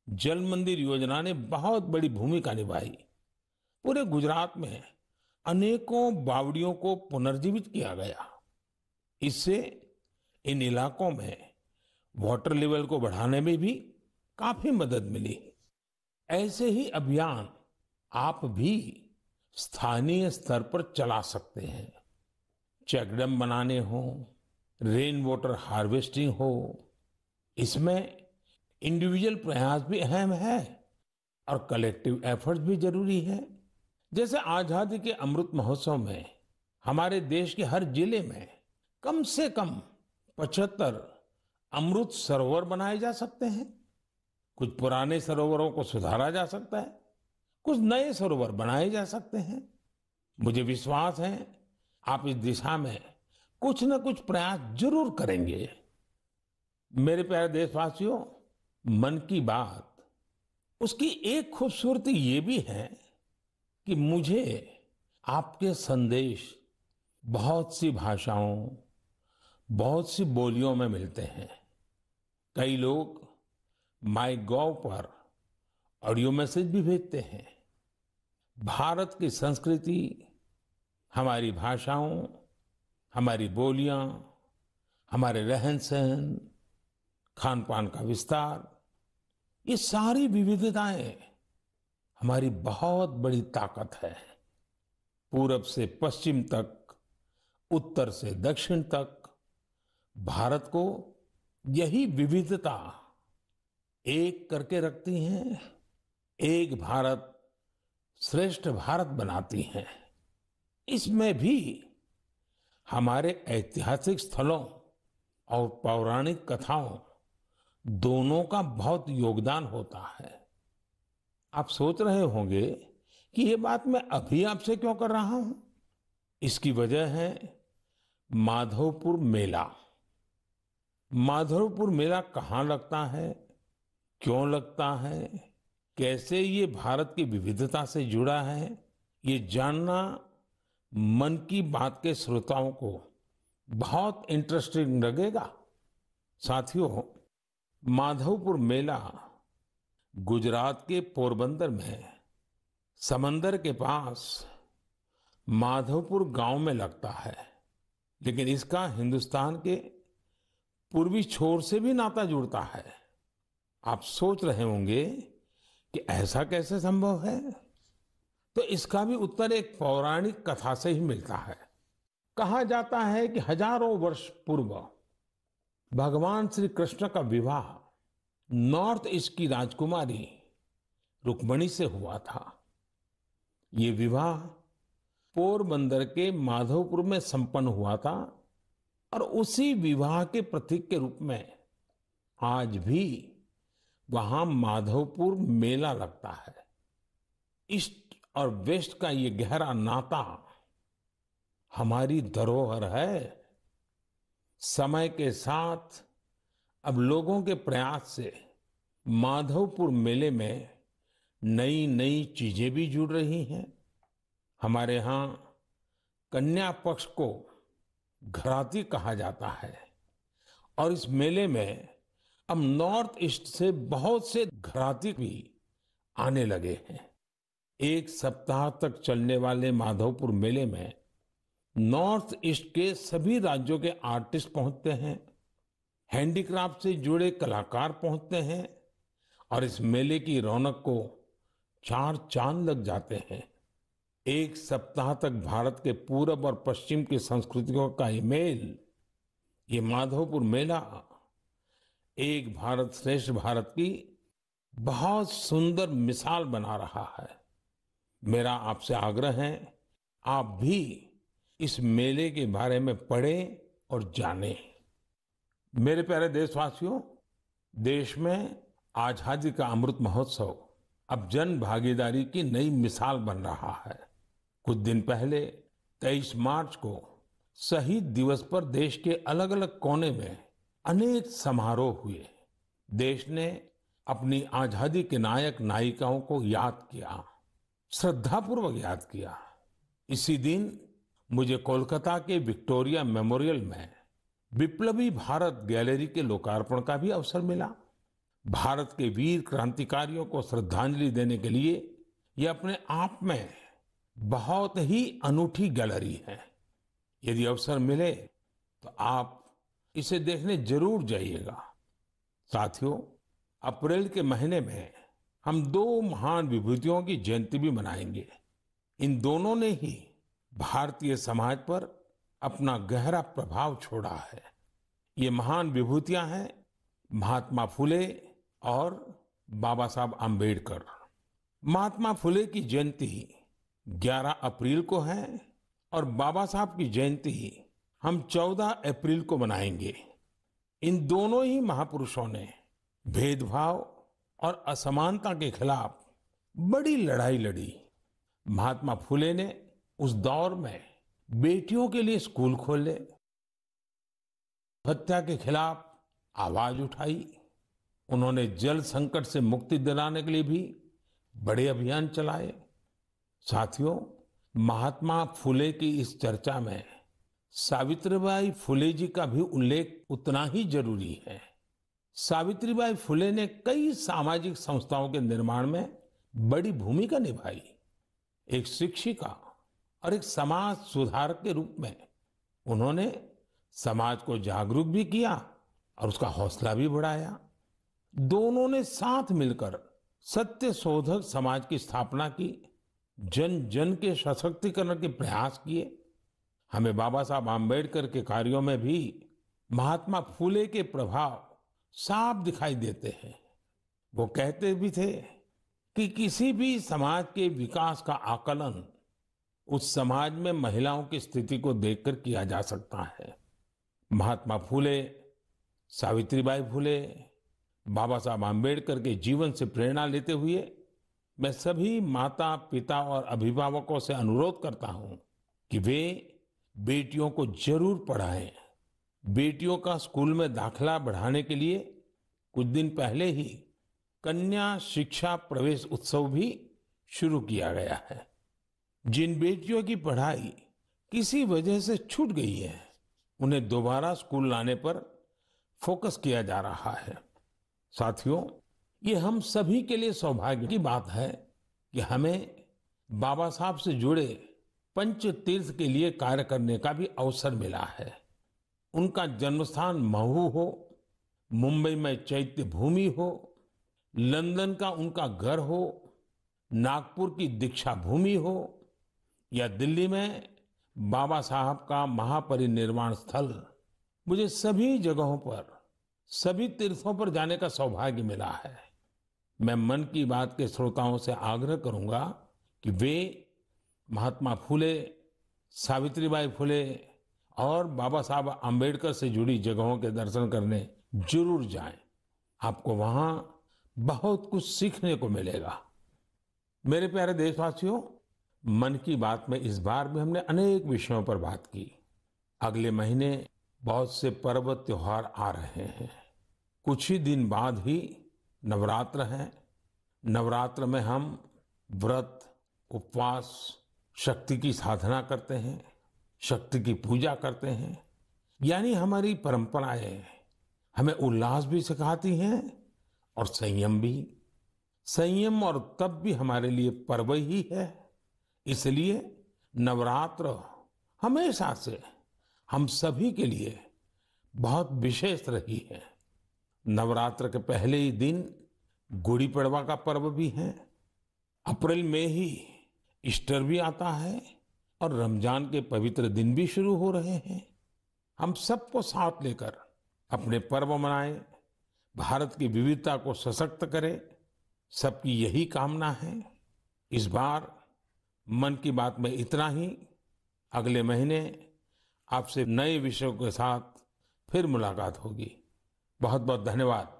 जल मंदिर योजना ने बहुत बड़ी भूमिका निभाई। पूरे गुजरात में अनेकों बावड़ियों को पुनर्जीवित किया गया। इससे इन इलाकों में वाटर लेवल को बढ़ाने में भी काफी मदद मिली। ऐसे ही अभियान आप भी स्थानीय स्तर पर चला सकते हैं। चेक डैम बनाने हो, रेन वाटर हार्वेस्टिंग हो, इसमें इंडिविजुअल प्रयास भी अहम है और कलेक्टिव एफर्ट्स भी जरूरी है। जैसे आजादी के अमृत महोत्सव में हमारे देश के हर जिले में कम से कम 75 अमृत सरोवर बनाए जा सकते हैं। कुछ पुराने सरोवरों को सुधारा जा सकता है, कुछ नए सरोवर बनाए जा सकते हैं। मुझे विश्वास है आप इस दिशा में कुछ न कुछ प्रयास जरूर करेंगे। मेरे प्यारे देशवासियों, मन की बात उसकी एक खूबसूरती ये भी है कि मुझे आपके संदेश बहुत सी भाषाओं, बहुत सी बोलियों में मिलते हैं। कई लोग माई गॉव पर ऑडियो मैसेज भी भेजते हैं। भारत की संस्कृति, हमारी भाषाओं, हमारी बोलियां, हमारे रहन सहन, खान पान का विस्तार, ये सारी विविधताएं हमारी बहुत बड़ी ताकत है। पूरब से पश्चिम तक, उत्तर से दक्षिण तक भारत को यही विविधता एक करके रखती हैं, एक भारत श्रेष्ठ भारत बनाती हैं। इसमें भी हमारे ऐतिहासिक स्थलों और पौराणिक कथाओं दोनों का बहुत योगदान होता है। आप सोच रहे होंगे कि ये बात मैं अभी आपसे क्यों कर रहा हूं। इसकी वजह है माधवपुर मेला। माधवपुर मेला कहाँ लगता है, क्यों लगता है, कैसे ये भारत की विविधता से जुड़ा है, ये जानना मन की बात के श्रोताओं को बहुत इंटरेस्टिंग लगेगा। साथियों, माधवपुर मेला गुजरात के पोरबंदर में समंदर के पास माधवपुर गांव में लगता है, लेकिन इसका हिंदुस्तान के पूर्वी छोर से भी नाता जुड़ता है। आप सोच रहे होंगे कि ऐसा कैसे संभव है, तो इसका भी उत्तर एक पौराणिक कथा से ही मिलता है। कहा जाता है कि हजारों वर्ष पूर्व भगवान श्री कृष्ण का विवाह नॉर्थ ईस्ट की राजकुमारी रुक्मणी से हुआ था। ये विवाह पोरबंदर के माधवपुर में संपन्न हुआ था और उसी विवाह के प्रतीक के रूप में आज भी वहां माधवपुर मेला लगता है। ईस्ट और वेस्ट का ये गहरा नाता हमारी धरोहर है। समय के साथ अब लोगों के प्रयास से माधवपुर मेले में नई नई चीजें भी जुड़ रही हैं। हमारे यहाँ कन्या पक्ष को घराती कहा जाता है और इस मेले में अब नॉर्थ ईस्ट से बहुत से घराती भी आने लगे हैं। एक सप्ताह तक चलने वाले माधवपुर मेले में नॉर्थ ईस्ट के सभी राज्यों के आर्टिस्ट पहुंचते हैं, हैंडीक्राफ्ट से जुड़े कलाकार पहुंचते हैं और इस मेले की रौनक को चार चांद लग जाते हैं। एक सप्ताह तक भारत के पूरब और पश्चिम की संस्कृतियों का ये मेल, ये माधवपुर मेला एक भारत श्रेष्ठ भारत की बहुत सुंदर मिसाल बना रहा है। मेरा आपसे आग्रह है, आप भी इस मेले के बारे में पढ़ें और जानें। मेरे प्यारे देशवासियों, देश में आजादी का अमृत महोत्सव अब जन भागीदारी की नई मिसाल बन रहा है। कुछ दिन पहले 23 मार्च को शहीद दिवस पर देश के अलग अलग कोने में अनेक समारोह हुए। देश ने अपनी आजादी के नायक नायिकाओं को याद किया, श्रद्धापूर्वक याद किया। इसी दिन मुझे कोलकाता के विक्टोरिया मेमोरियल में विप्लवी भारत गैलरी के लोकार्पण का भी अवसर मिला। भारत के वीर क्रांतिकारियों को श्रद्धांजलि देने के लिए ये अपने आप में बहुत ही अनूठी गैलरी है। यदि अवसर मिले तो आप इसे देखने जरूर जाइएगा। साथियों, अप्रैल के महीने में हम दो महान विभूतियों की जयंती भी मनाएंगे। इन दोनों ने ही भारतीय समाज पर अपना गहरा प्रभाव छोड़ा है। ये महान विभूतियां हैं महात्मा फुले और बाबा साहब आम्बेडकर। महात्मा फुले की जयंती 11 अप्रैल को है और बाबा साहब की जयंती हम 14 अप्रैल को मनाएंगे। इन दोनों ही महापुरुषों ने भेदभाव और असमानता के खिलाफ बड़ी लड़ाई लड़ी। महात्मा फुले ने उस दौर में बेटियों के लिए स्कूल खोले, हत्या के खिलाफ आवाज उठाई। उन्होंने जल संकट से मुक्ति दिलाने के लिए भी बड़े अभियान चलाए। साथियों, महात्मा फुले की इस चर्चा में सावित्रीबाई फुले जी का भी उल्लेख उतना ही जरूरी है। सावित्रीबाई फुले ने कई सामाजिक संस्थाओं के निर्माण में बड़ी भूमिका निभाई। एक शिक्षिका और एक समाज सुधारक के रूप में उन्होंने समाज को जागरूक भी किया और उसका हौसला भी बढ़ाया। दोनों ने साथ मिलकर सत्य शोधक समाज की स्थापना की, जन जन के सशक्तिकरण के प्रयास किए। हमें बाबा साहब आम्बेडकर के कार्यों में भी महात्मा फुले के प्रभाव साफ दिखाई देते हैं। वो कहते भी थे कि किसी भी समाज के विकास का आकलन उस समाज में महिलाओं की स्थिति को देखकर किया जा सकता है। महात्मा फुले, सावित्रीबाई फुले, बाबा साहब आम्बेडकर के जीवन से प्रेरणा लेते हुए मैं सभी माता पिता और अभिभावकों से अनुरोध करता हूं कि वे बेटियों को जरूर पढ़ाएं। बेटियों का स्कूल में दाखिला बढ़ाने के लिए कुछ दिन पहले ही कन्या शिक्षा प्रवेश उत्सव भी शुरू किया गया है। जिन बेटियों की पढ़ाई किसी वजह से छूट गई है, उन्हें दोबारा स्कूल लाने पर फोकस किया जा रहा है। साथियों, ये हम सभी के लिए सौभाग्य की बात है कि हमें बाबा साहब से जुड़े पंच तीर्थ के लिए कार्य करने का भी अवसर मिला है। उनका जन्मस्थान महू हो, मुंबई में चैत्य भूमि हो, लंदन का उनका घर हो, नागपुर की दीक्षा भूमि हो या दिल्ली में बाबा साहब का महापरिनिर्वाण स्थल, मुझे सभी जगहों पर, सभी तीर्थों पर जाने का सौभाग्य मिला है। मैं मन की बात के श्रोताओं से आग्रह करूंगा कि वे महात्मा फुले, सावित्रीबाई फुले और बाबा साहब आम्बेडकर से जुड़ी जगहों के दर्शन करने जरूर जाएं। आपको वहां बहुत कुछ सीखने को मिलेगा। मेरे प्यारे देशवासियों, मन की बात में इस बार भी हमने अनेक विषयों पर बात की। अगले महीने बहुत से पर्व त्योहार आ रहे हैं। कुछ ही दिन बाद ही नवरात्र है। नवरात्र में हम व्रत, उपवास, शक्ति की साधना करते हैं, शक्ति की पूजा करते हैं। यानी हमारी परंपराएं हमें उल्लास भी सिखाती हैं और संयम भी। संयम और तप भी हमारे लिए पर्व ही है। इसलिए नवरात्र हमेशा से हम सभी के लिए बहुत विशेष रही है। नवरात्र के पहले ही दिन गुड़ी पड़वा का पर्व भी है। अप्रैल में ही ईस्टर भी आता है और रमजान के पवित्र दिन भी शुरू हो रहे हैं। हम सबको साथ लेकर अपने पर्व मनाएं, भारत की विविधता को सशक्त करें, सबकी यही कामना है। इस बार मन की बात में इतना ही। अगले महीने आपसे नए विषयों के साथ फिर मुलाकात होगी। बहुत बहुत धन्यवाद।